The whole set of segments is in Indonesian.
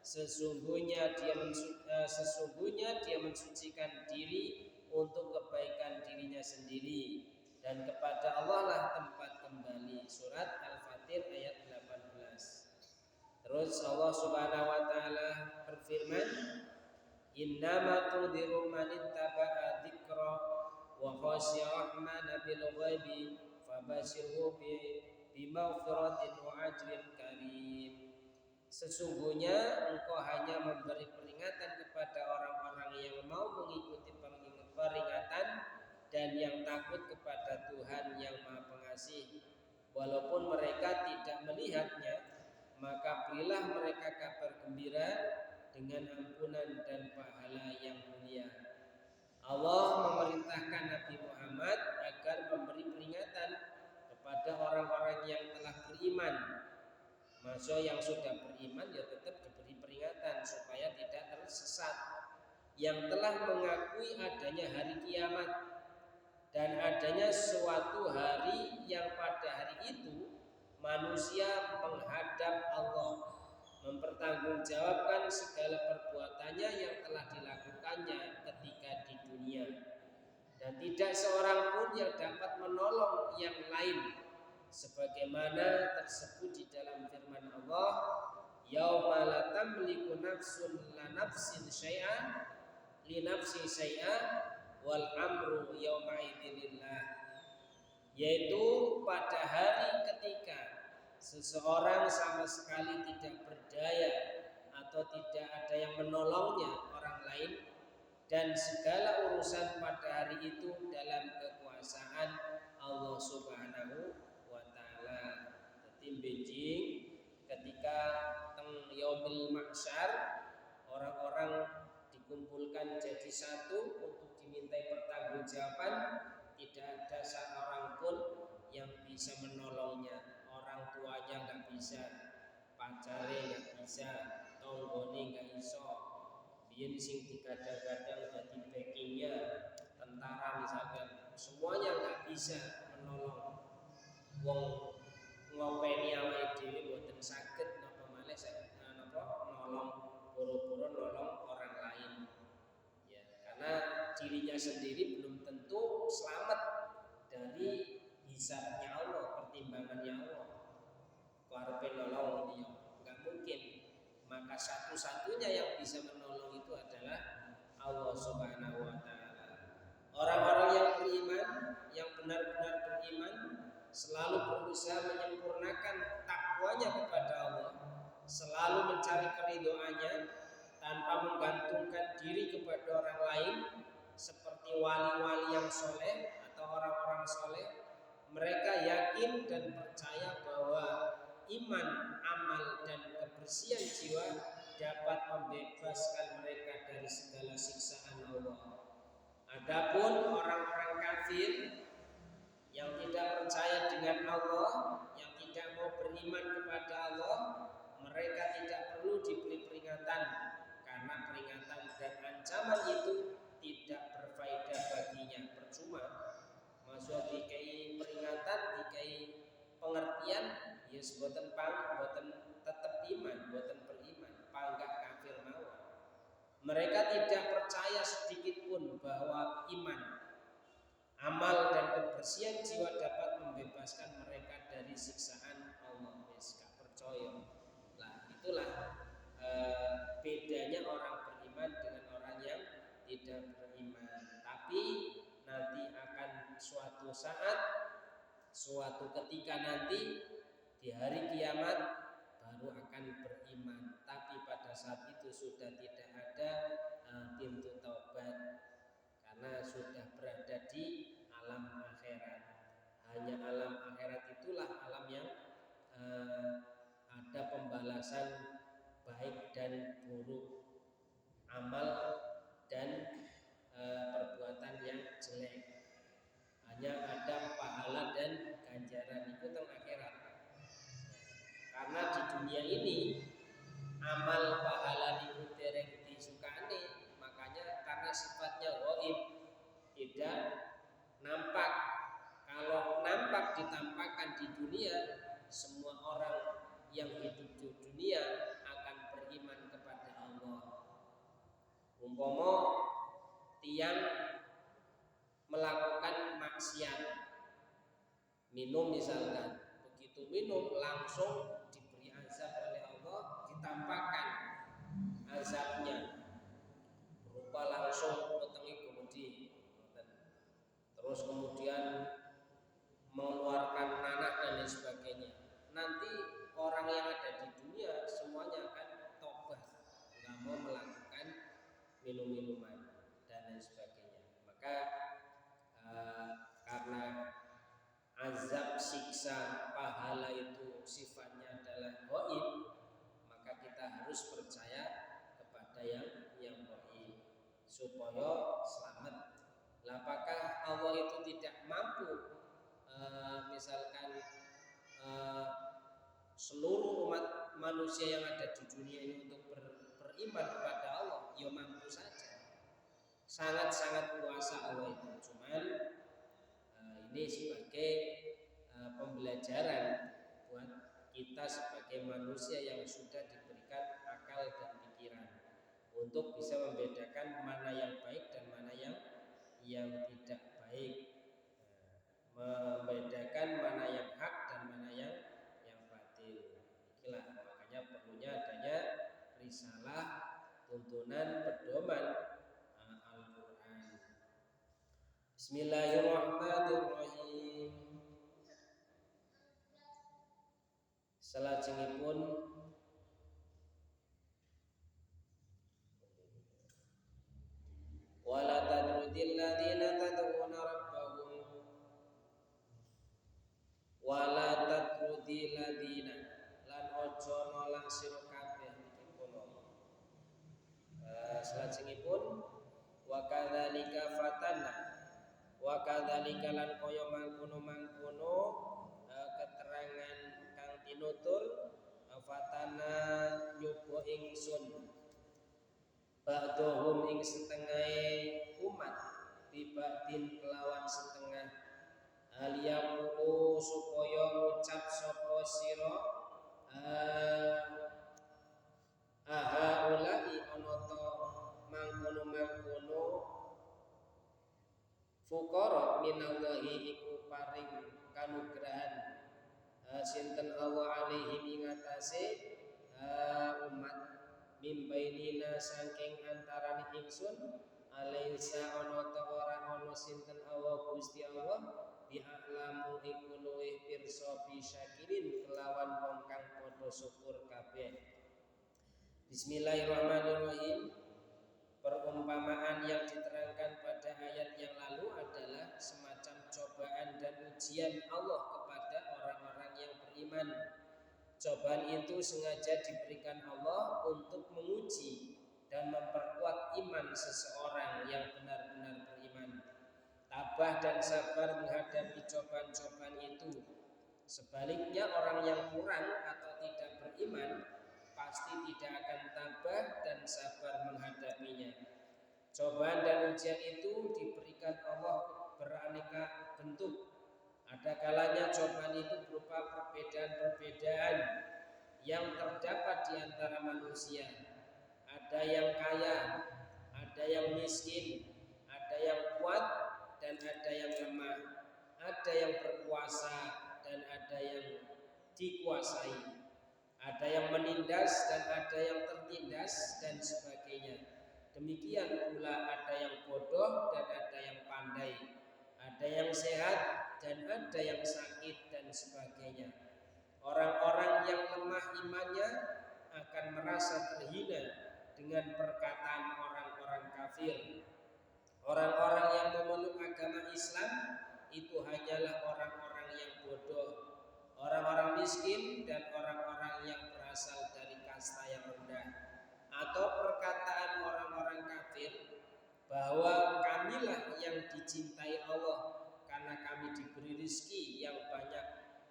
sesungguhnya dia mensucikan diri untuk kebaikan dirinya sendiri, dan kepada Allah lah tempat kembali. Surat Al-Fatir ayat 18. Terus Allah Subhanahu wa taala berfirman, innama tudhiru man ittaba'a dzikra wa khashiya rahmana bil ghaibi fabashirhu bi maghfiratin wa ajrin karim. Sesungguhnya engkau hanya memberi peringatan kepada orang-orang yang mau mengikuti peringatan dan yang takut kepada Tuhan yang Maha Pengasih, walaupun mereka tidak melihatnya. Maka berilah mereka kabar gembira dengan ampunan dan pahala yang mulia. Allah memerintahkan Nabi Muhammad agar memberi peringatan kepada orang-orang yang telah beriman. Maksudnya yang sudah beriman ya tetap diberi peringatan supaya tidak tersesat. Yang telah mengakui adanya hari kiamat dan adanya suatu hari yang pada hari itu manusia menghadap Allah, mempertanggungjawabkan segala perbuatannya yang telah dilakukannya ketika di dunia, dan tidak seorang pun yang dapat menolong yang lain, sebagaimana tersebut di dalam firman Allah, yauma la tamliku nafsun la nafsin syai'an li nafsi syai'an wal amru yauma idzilillah, yaitu pada hari ketika seseorang sama sekali tidak berdaya atau tidak ada yang menolongnya orang lain, dan segala urusan pada hari itu dalam kekuasaan Allah Subhanahu wa taala. Dadi benjing ketika teng yaumil mahsyar orang-orang dikumpulkan jadi satu untuk dimintai pertanggungjawaban, tidak ada seorang pun yang bisa menolongnya. Orang tuanya nggak bisa, pacare nggak bisa, tonggone nggak iso, biyen sing digadang-gadang jadi backingnya tentara misalkan, semuanya nggak bisa menolong. Wong ngopeni awake dhewe mboten saged napa malih nolong boro-boro nolong orang lain. Ya, karena dirinya sendiri belum tentu selamat dari hisabnya Allah, pertimbangannya Allah. Karepe nolong dia enggak mungkin. Maka satu-satunya yang bisa menolong itu adalah Allah Subhanahu wa taala. Orang-orang yang beriman, yang benar-benar beriman, selalu berusaha menyempurnakan takwanya kepada Allah, selalu mencari keridhoannya tanpa menggantungkan diri kepada orang lain, seperti wali-wali yang soleh atau orang-orang soleh. Mereka yakin dan percaya bahwa iman, amal, dan kebersihan jiwa dapat membebaskan mereka dari segala siksaan Allah. Adapun orang-orang kafir yang tidak percaya dengan Allah, yang tidak mau beriman kepada Allah, mereka tidak perlu diberi peringatan, karena peringatan dan ancaman itu tidak berfaedah baginya, percuma. Maksud dikai peringatan, dikai pengertian, ya boten tetap iman, boten beriman, panggah kafir mawon. Mereka tidak percaya sedikit pun bahwa iman, amal, dan kebersihan jiwa dapat membebaskan mereka dari siksaan Allah. Wis gak percaya. Lah itulah bedanya orang beriman dengan orang yang tidak beriman. Tapi nanti akan suatu saat, suatu ketika nanti di hari kiamat baru akan beriman. Tapi pada saat itu sudah tidak ada pintu taubat, karena sudah berada di alam akhirat. Hanya alam akhirat itulah alam yang ada pembalasan baik dan buruk, amal dan perbuatan yang jelek. Hanya ada pahala dan ganjaran itu teng akhirat. Karena di dunia ini amal pahala niku dereng disukani, makanya karena sifatnya ghaib, tidak nampak. Kalau nampak ditampakkan di dunia, semua orang yang hidup di dunia akan beriman kepada Umpama tiang melakukan maksiat, minum misalkan, begitu minum langsung diberi azab oleh Allah, ditampakkan azabnya berupa langsung wetenge gumedi, terus kemudian mengeluarkan nanah dan lain sebagainya. Nanti orang yang ada di dunia semuanya akan tobat, nggak mau melakukan minum-minuman dan lain sebagainya. Maka karena azab, siksa, pahala itu sifatnya adalah ghaib, maka kita harus percaya kepada yang ghaib supaya selamat. Apakah Allah itu tidak mampu misalkan seluruh umat manusia yang ada di dunia ini untuk beriman kepada Allah? Ya mampu saja, sangat-sangat kuasa Allah itu. Cuman ini sebagai pembelajaran buat kita sebagai manusia yang sudah diberikan akal dan pikiran untuk bisa membedakan mana yang baik dan mana yang tidak baik, membedakan mana yang hak dan mana yang batil. Inilah makanya perlunya adanya risalah, tuntunan, pedoman Al-Quran. Bismillahirrahmanirrahim. Salajengipun wala tadrudil ladzina tad'una rabbahum wala tadrudil ladzina lan ojo nolak sira kabeh iki kono. Salajengipun wa kadzalika fatanna wa kadzalika lan kaya mangkono keterangan kang tinutur fatana nyoba ingsun ba'dhum ing setengah umat tibadin kelawan setengah aliyaqulu supaya ngucap sapa sira aha ulai ana ta mangkono fuqara minallahi iku paring kanugrahan sinten Allah alaihi ngatasi umat mimbainina saking antaraning ingsun alaisa ana ta ora ana sinten Allah Gusti Allah diaklamu iku luwih pirsa bisyakirin kelawan wong kang padha syukur kabeh. Bismillahirrahmanirrahim. Perumpamaan yang diterangkan pada ayat yang lalu adalah semacam cobaan dan ujian Allah kepada orang-orang yang beriman. Cobaan itu sengaja diberikan Allah untuk menguji dan memperkuat iman seseorang yang benar-benar beriman. Tabah dan sabar menghadapi cobaan-cobaan itu. Sebaliknya orang yang kurang atau tidak beriman pasti tidak akan tabah dan sabar menghadapinya. Cobaan dan ujian itu diberikan Allah beraneka bentuk. Ada kalanya cobaan itu berupa perbedaan-perbedaan yang terdapat di antara manusia. Ada yang kaya, ada yang miskin, ada yang kuat dan ada yang lemah, ada yang berkuasa dan ada yang dikuasai. Ada yang menindas dan ada yang tertindas dan sebagainya. Demikian pula ada yang bodoh dan ada yang pandai, ada yang sehat dan ada yang sakit dan sebagainya. Orang-orang yang lemah imannya akan merasa terhina dengan perkataan orang-orang kafir. Orang-orang yang memeluk agama Islam itu hanyalah orang-orang yang bodoh, orang-orang miskin dan orang-orang yang berasal dari kasta yang rendah. Atau perkataan orang-orang kafir bahwa kamilah yang dicintai Allah karena kami diberi rezeki yang banyak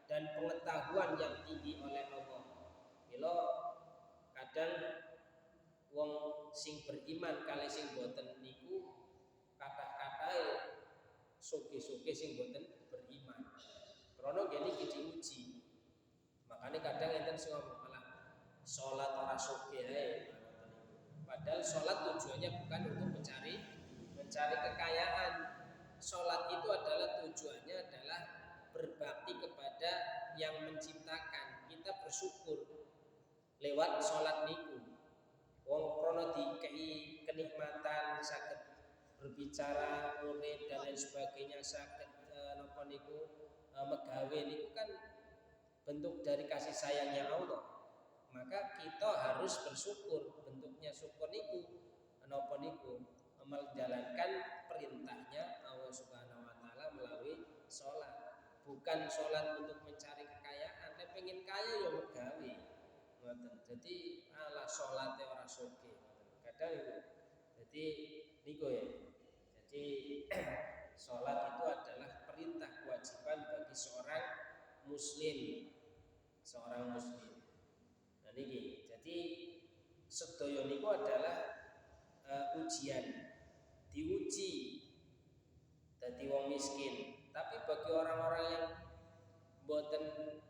dan pengetahuan yang tinggi oleh Allah. Mila kadang wong sing beriman kali sing boten niku kata-katae suke-suke sing boten beriman. Krana gene iki diuji. Makanya kadang enten sing ngomong malah salat ora suke ae. Padahal salat tujuannya bukan lewat sholat niku. Wong krono dikei kenikmatan saged berbicara, urip dan lain sebagainya, saged napa niku megawe niku kan bentuk dari kasih sayangnya Allah. Maka kita harus bersyukur. Bentuknya syukur niku napa niku menjalankan perintahnya Allah Subhanahu wa taala melalui sholat. Bukan sholat untuk mencari kekayaan. Nek pengen kaya ya megawe. Ngoten. Jadi ala sholate ora sugih. Kadang itu. Jadi niku ya. Jadi sholat itu adalah perintah kewajiban bagi seorang muslim. Seorang muslim. Nah niki. Jadi sedaya niku adalah ujian, diuji dadi wong miskin. Tapi bagi orang-orang yang boten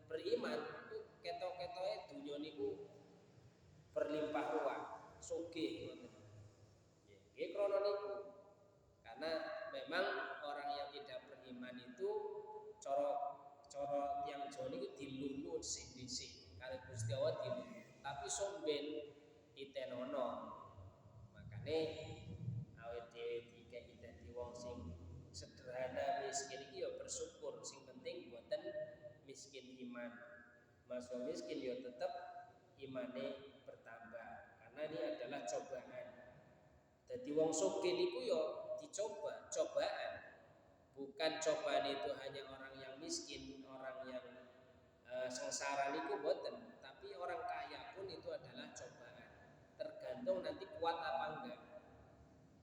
beriman itu ketok-ketoke dunya niku berlimpah ruah, sugih ngoten. Nggih krana niku. Karena memang orang yang tidak beriman itu cara yang Jawa niku dilulu sithik-sithik kali Gusti Allah dilulu. Tapi somben itenono. Makane awet dhewe dikeki dadi wong sing sederhana miskin iki ya bersyukur, sing penting boten miskin iman. Masuk miskin ya tetap imane bertambah karena ini adalah cobaan. Jadi wong sugih niku ya dicoba, cobaan. Bukan cobaan itu hanya orang yang miskin, orang yang sengsara niku boten, tapi orang kaya pun itu adalah cobaan. Tergantung nanti kuat apa enggak,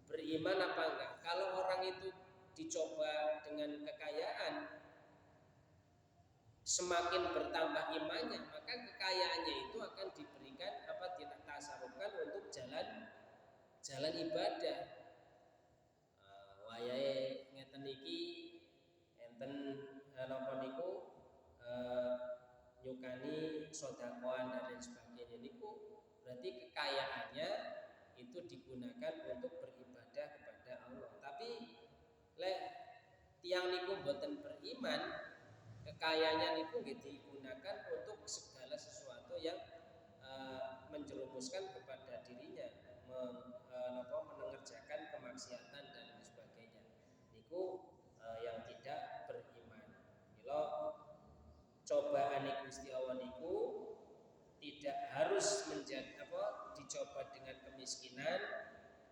beriman apa enggak. Kalau orang itu dicoba dengan kekayaan, semakin bertambah imannya, maka kekayaannya itu akan diberikan ditasarufkan untuk jalan ibadah. Wayahe ngeten iki enten napa niku nyukani sedekah dan lain sebagainya niku berarti kekayaannya itu digunakan untuk beribadah kepada Allah. Tapi lek tiang niku mboten beriman, kekayaannya niku nggih digunakan untuk segala sesuatu yang menjerumuskan kepada dirinya, mengerjakan kemaksiatan dan lain sebagainya. Niku yang tidak beriman. Mila cobaan Gusti Allah niku tidak harus menjadi dicoba dengan kemiskinan,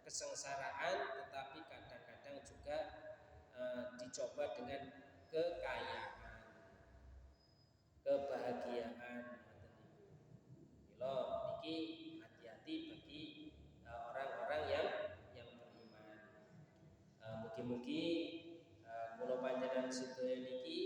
kesengsaraan, tetapi kadang-kadang juga dicoba dengan kekayaan, kebahagiaan. Mila niki hati-hati bagi orang-orang yang beriman. Mugi-mugi kula panjenengan sedaya niki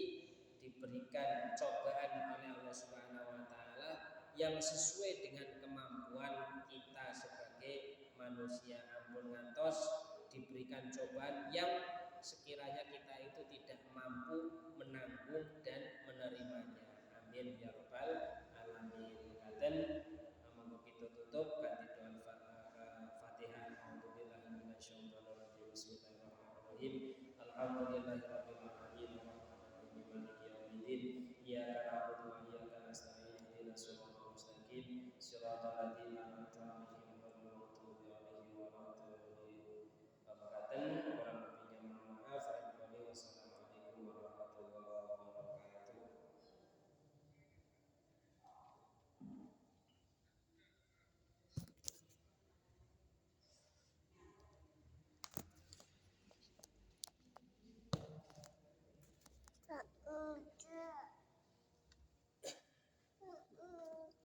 diberikan cobaan oleh Allah Subhanahu wa taala yang sesuai dengan kemampuan kita sebagai manusia. Ampun ngantos diberikan cobaan yang sekiranya kita itu tidak mampu menanggung dan menerimanya. Amin ya rabbal alamin. Katen monggo kita tutup kanthi doa Fatihah. A'udzubillahi minasyaitonir rajim. Bismillahirrahmanirrahim. Alhamdulillahirabbil